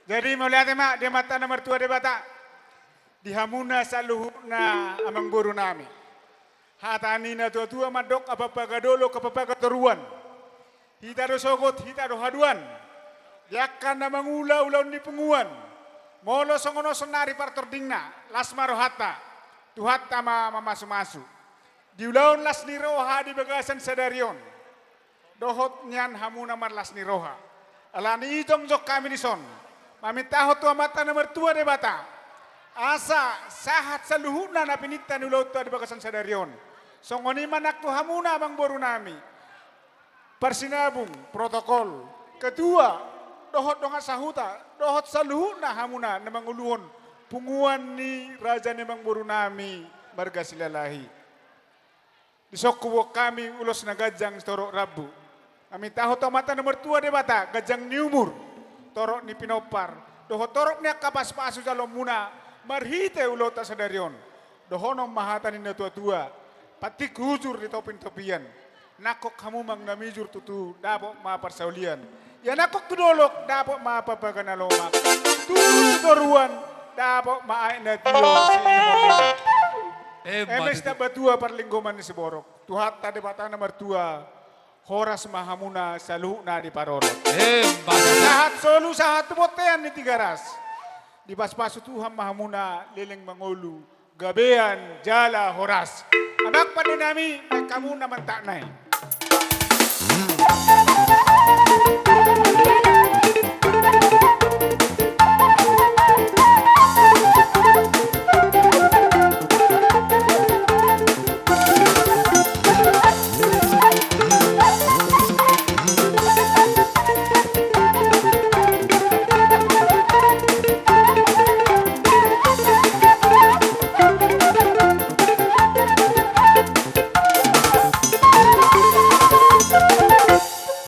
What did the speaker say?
Jadi melihat mak dia mata na mertua dia bata. Dihamuna sa luhuna amang buru nami. Hatani na tua madok apa pagadolo kapapagaturuan. Hita do sogot, hita do haduan. Yakan na mangula-ulaw ni punguan. Molo songono sonari partordingna. Lasma rohata. Tuhat tama mamasu-masu. Diulaun las ni roha di bagasan sadarion. Dohot nyan hamuna marlas ni roha. Alani itong jok kami ni son. Mamintahot tua mata na mertua de bata. Asa sahat sa luhuna na pinita ni ulau tua di bagasan sadarion. Songoni manak tu hamuna amang boru nami. Persinabung protokol. Kedua, dohot donga sahuta. Dohot sa luhuna hamuna na manguluhon. Punguan ni raja ni mang boru nami marga silalahi. Disokkuwo kami ulos na gajang torok rabu. Kami tahu to mata nomor tua de bata gajang ni umur. Torok ni pinopar. Doho torok ni kapas pasu jalom muna. Marhite ulota sadarion. Dohonom mahata ni tua-tua. Patik hujur di topin-topian. Nakok kamu mang namijur tutu dapok ma persaulian. Ya nakok tudolok dapok ma papaganalomak. Turuan dapok ma aina tio si inomina. Emes na batua parlinggoman ni Siborok. Tuhat tadi batang nomor tua. Horas mahamuna saluh na di parorok. Sahat solu sahat botean ni Tigaras. Di paspasu Tuhan mahamuna leleng mangolu. Gabean jala horas. Anak pada nami kamu naman tak naik.